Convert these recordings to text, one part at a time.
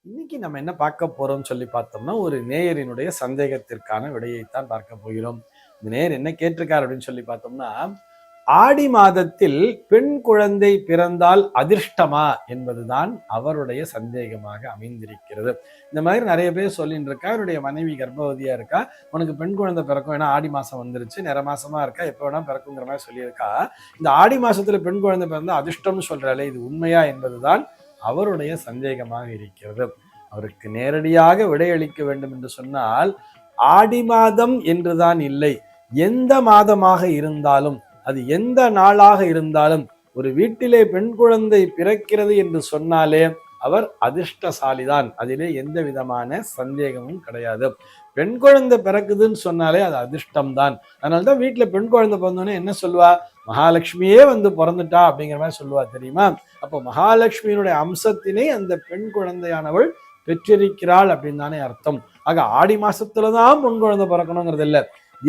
இன்னைக்கு நம்ம என்ன பார்க்க போறோம்னு சொல்லி பார்த்தோம்னா, ஒரு நேயரினுடைய சந்தேகத்திற்கான விடையைத்தான் பார்க்க போகிறோம். இந்த நேயர் என்ன கேட்டிருக்கார் அப்படின்னு சொல்லி பார்த்தோம்னா, ஆடி மாதத்தில் பெண் குழந்தை பிறந்தால் அதிர்ஷ்டமா என்பதுதான் அவருடைய சந்தேகமாக அமைந்திருக்கிறது. இந்த மாதிரி நிறைய பேர் சொல்லிட்டு இருக்கா, என்னுடைய மனைவி கர்ப்பவதியா இருக்கா, உனக்கு பெண் குழந்தை பிறக்கும், ஏன்னா ஆடி மாசம் வந்துருச்சு, நிற மாசமா இருக்கா, எப்ப வேணா பிறக்குங்கிற மாதிரி சொல்லியிருக்கா. இந்த ஆடி மாசத்துல பெண் குழந்தை பிறந்தா அதிர்ஷ்டம்னு சொல்றாளே, இது உண்மையா என்பதுதான் அவருடைய சந்தேகமாக இருக்கிறது. அவருக்கு நேரடியாக விடையளிக்க வேண்டும் என்று சொன்னால், ஆடி மாதம் என்றுதான் இல்லை, எந்த மாதமாக இருந்தாலும், அது எந்த நாளாக இருந்தாலும், ஒரு வீட்டிலே பெண் குழந்தை பிறக்கிறது என்று சொன்னாலே அவர் அதிர்ஷ்டசாலிதான். அதிலே எந்த விதமான சந்தேகமும் கிடையாது. பெண் குழந்தை பிறக்குதுன்னு சொன்னாலே அது அதிர்ஷ்டம்தான். அதனால்தான் வீட்டுல பெண் குழந்தை பிறந்தோடனே என்ன சொல்லுவா, மகாலட்சுமியே வந்து பிறந்துட்டா அப்படிங்கிற மாதிரி சொல்லுவா தெரியுமா. அப்போ மகாலட்சுமியினுடைய அம்சத்தினை அந்த பெண் குழந்தையானவள் பெற்றிருக்கிறாள் அப்படின்னு தானே அர்த்தம். ஆக ஆடி மாசத்துலதான் பெண் குழந்தை பிறக்கணுங்கிறது இல்லை,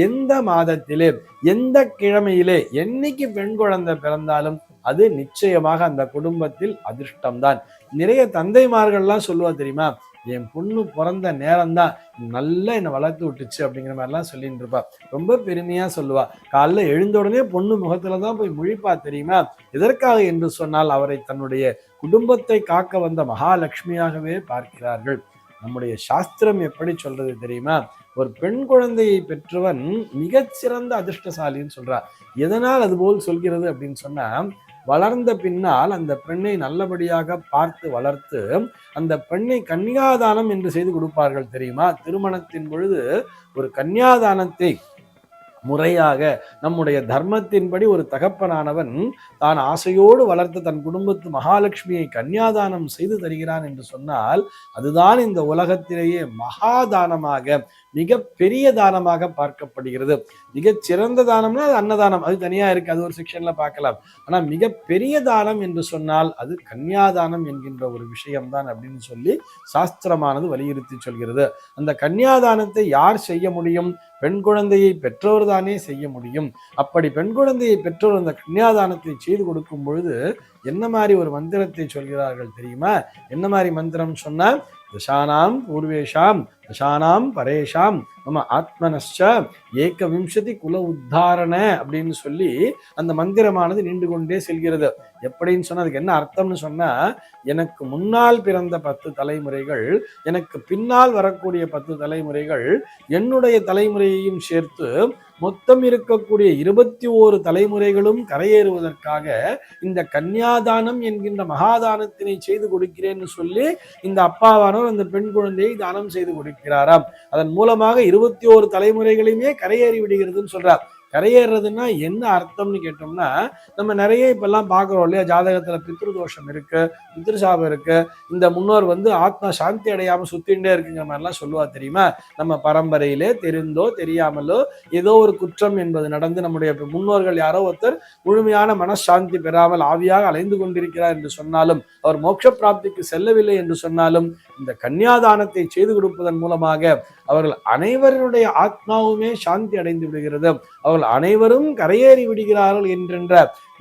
எந்த மாதத்திலே எந்த கிழமையிலே என்னைக்கு பெண் குழந்தை பிறந்தாலும் அது நிச்சயமாக அந்த குடும்பத்தில் அதிர்ஷ்டம்தான். நிறைய தந்தைமார்கள்லாம் சொல்லுவா தெரியுமா, என் பொண்ணு பிறந்த நேரம்தான் நல்லா என்னை வளர்த்து விட்டுச்சு அப்படிங்கிற மாதிரிலாம் சொல்லிட்டு இருப்பா. ரொம்ப பெருமையா சொல்லுவா. காலைல எழுந்த உடனே பொண்ணு முகத்துலதான் போய் முழிப்பா தெரியுமா. எதற்காக என்று சொன்னால், அவரை தன்னுடைய குடும்பத்தை காக்க வந்த மகாலட்சுமியாகவே பார்க்கிறார்கள். நம்முடைய சாஸ்திரம் எப்படி சொல்றது தெரியுமா, ஒரு பெண் குழந்தையை பெற்றவன் மிகச்சிறந்த அதிர்ஷ்டசாலின்னு சொல்றார். எதனால் அதுபோல் சொல்கிறது அப்படின்னு சொன்னா, வளர்ந்த பின்னால் அந்த பெண்ணை நல்லபடியாக பார்த்து வளர்த்து அந்த பெண்ணை கன்னியாதானம் என்று செய்து கொடுப்பார்கள் தெரியுமா. திருமணத்தின் பொழுது ஒரு கன்னியாதானத்தை முறையாக நம்முடைய தர்மத்தின்படி ஒரு தகப்பனானவன் தான் ஆசையோடு வளர்த்து தன் குடும்பத்து மகாலட்சுமியை கன்னியாதானம் செய்து தருகிறான் என்று சொன்னால், அதுதான் இந்த உலகத்திலேயே மகாதானமாக மிக பெரிய தானமாக பார்க்கப்படுகிறது. மிகச் சிறந்த தானம்னா அது அன்னதானம், அது தனியா இருக்கு, அது ஒரு செக்ஷன்ல பார்க்கலாம். ஆனா மிக பெரிய தானம் என்று சொன்னால் அது கன்னியாதானம் என்கின்ற ஒரு விஷயம்தான் அப்படின்னு சொல்லி சாஸ்திரமானது வலியுறுத்தி சொல்கிறது. அந்த கன்னியாதானத்தை யார் செய்ய முடியும்? பெண் குழந்தையை பெற்றோர் தானே செய்ய முடியும். அப்படி பெண் குழந்தையை பெற்றோர் அந்த கன்னியாதானத்தை செய்து கொடுக்கும் பொழுது என்ன மாதிரி ஒரு மந்திரத்தை சொல்கிறார்கள் தெரியுமா. என்ன மாதிரி மந்திரம் சொன்னா, தசானாம் பூர்வேஷாம் தசானாம் பரேஷாம் நம்ம ஆத்மனஷ்ச ஏகவிம்சதி குல உத்தாரண அப்படின்னு சொல்லி அந்த மந்திரமானது நின்று கொண்டே செல்கிறது. எப்படின்னு சொன்னா, அதுக்கு என்ன அர்த்தம்னு சொன்னா, எனக்கு முன்னால் பிறந்த 10 தலைமுறைகள், எனக்கு பின்னால் வரக்கூடிய 10 தலைமுறைகள், என்னுடைய தலைமுறையையும் சேர்த்து மொத்தம் இருக்கக்கூடிய 21 தலைமுறைகளும் கரையேறுவதற்காக இந்த கன்னியாதானம் என்கின்ற மகாதானத்தினை செய்து கொடுக்கிறேன்னு சொல்லி இந்த அப்பாவானவர் அந்த பெண் குழந்தையை தானம் செய்து கொடுக்கிறாராம். அதன் மூலமாக 21 தலைமுறைகளையுமே கரையேறி விடுகிறதுன்னு சொல்றார். கரையேறதுன்னா என்ன அர்த்தம்னு கேட்டோம்னா, நம்ம நிறைய இப்பெல்லாம் பார்க்குறோம் இல்லையா, ஜாதகத்துல பித்ருதோஷம் இருக்கு, பித்ருசாபம் இருக்கு, இந்த முன்னோர் வந்து ஆத்மா சாந்தி அடையாம சுத்தின்ண்டே இருக்குங்கிற மாதிரிலாம் சொல்லுவா தெரியுமா. நம்ம பரம்பரையிலே தெரிந்தோ தெரியாமலோ ஏதோ ஒரு குற்றம் என்பது நடந்து நம்முடைய முன்னோர்கள் யாரோ ஒருத்தர் முழுமையான மனசாந்தி பெறாமல் ஆவியாக அலைந்து கொண்டிருக்கிறார் என்று சொன்னாலும், அவர் மோட்ச பிராப்திக்கு செல்லவில்லை என்று சொன்னாலும், இந்த கன்னியாதானத்தை செய்து கொடுப்பதன் மூலமாக அவர்கள் அனைவருடைய ஆத்மாவுமே சாந்தி அடைந்து விடுகிறது, அவர்கள் அனைவரும் கரையேறி விடுகிறார்கள் என்கின்ற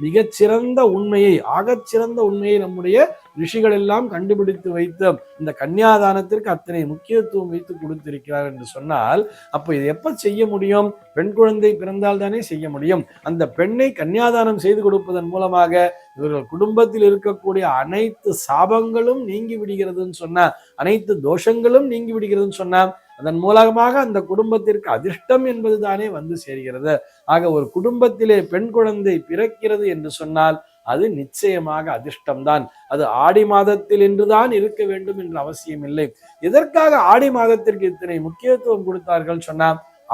மிகச்சிறந்த உண்மையை, ஆகச்சிறந்த உண்மையை நம்முடைய ரிஷிகள் எல்லாம் கண்டுபிடித்து வைத்து இந்த கன்னியாதானத்திற்கு அத்தனை முக்கியத்துவம் வைத்து கொடுத்திருக்கிறார் என்று சொன்னால், அப்போ இது எப்ப செய்ய முடியும்? பெண் குழந்தை பிறந்தால் தானே செய்ய முடியும். அந்த பெண்ணை கன்னியாதானம் செய்து கொடுப்பதன் மூலமாக இவர்கள் குடும்பத்தில் இருக்கக்கூடிய அனைத்து சாபங்களும் நீங்கி விடுகிறதுன்னு சொன்னா, அனைத்து தோஷங்களும் நீங்கி விடுகிறதுன்னு சொன்னா, அதன் மூலமாக அந்த குடும்பத்திற்கு அதிர்ஷ்டம் என்பது தானே வந்து சேர்கிறது. ஆக ஒரு குடும்பத்திலே பெண் குழந்தை பிறக்கிறது என்று சொன்னால் அது நிச்சயமாக அதிர்ஷ்டம்தான். அது ஆடி மாதத்தில் என்றுதான் இருக்க வேண்டும் என்ற அவசியம் இல்லை. எதற்காக ஆடி மாதத்திற்கு இத்தனை முக்கியத்துவம் கொடுத்தார்கள் சொன்னா,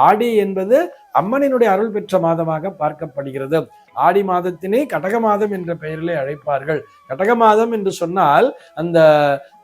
ஆடி என்பது அம்மனினுடைய அருள் பெற்ற மாதமாக பார்க்கப்படுகிறது. ஆடி மாதத்தினை கடக மாதம் என்ற பெயரிலே அழைப்பார்கள். கடக மாதம் என்று சொன்னால் அந்த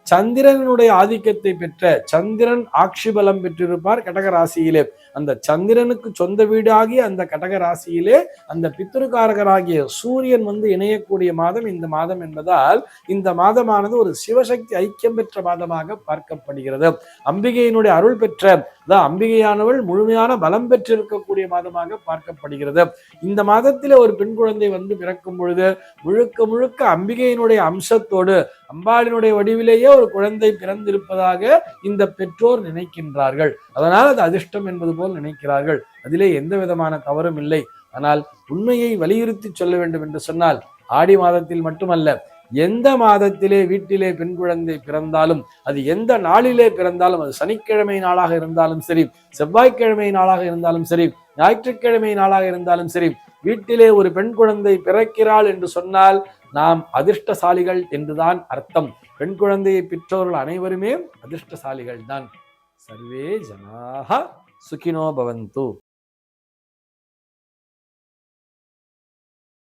சந்திரனுடைய ஆதிக்கத்தை பெற்ற, சந்திரன் ஆட்சி பலம் பெற்றிருப்பார் கடக ராசியிலே. அந்த சந்திரனுக்கு சொந்த வீடாகிய அந்த கடக ராசியிலே அந்த பித்ருக்காரகராகிய சூரியன் வந்து இணையக்கூடிய மாதம் இந்த மாதம் என்பதால் இந்த மாதமானது ஒரு சிவசக்தி ஐக்கியம் பெற்ற மாதமாக பார்க்கப்படுகிறது. அம்பிகையினுடைய அருள் பெற்ற, அதான் அம்பிகையானவள் முழுமையான பலம் பெற்றிருக்கக்கூடிய மாதமாக பார்க்கப்படுகிறது. இந்த மாதத்திலே ஒரு பெண் குழந்தை வந்து பிறக்கும் பொழுது முழுக்க முழுக்க அம்பிகையினுடைய அம்சத்தோடு அம்பாளினுடைய வடிவிலேயே ஒரு குழந்தை பிறந்திருப்பதாக இந்த பெற்றோர் நினைக்கின்றார்கள். அதனால் அது அதிர்ஷ்டம் என்பது போல் நினைக்கிறார்கள். அதிலே எந்த விதமான தவறும் இல்லை. ஆனால் உண்மையை வலியுறுத்தி சொல்ல வேண்டும் என்று சொன்னால், ஆடி மாதத்தில் மட்டுமல்ல, எந்த மாதத்திலே வீட்டிலே பெண் குழந்தை பிறந்தாலும், அது எந்த நாளிலே பிறந்தாலும், அது சனிக்கிழமை நாளாக இருந்தாலும் சரி, செவ்வாய்க்கிழமை நாளாக இருந்தாலும் சரி, ஞாயிற்றுக்கிழமை நாளாக இருந்தாலும் சரி, வீட்டிலே ஒரு பெண் குழந்தை பிறக்கிறாள் என்று சொன்னால் நாம் அதிர்ஷ்டசாலிகள் என்றுதான் அர்த்தம். பெண் குழந்தையை பெற்றோர்கள் அனைவருமே அதிர்ஷ்டசாலிகள் தான். சர்வே ஜனாஹ சுகினோ பவந்து.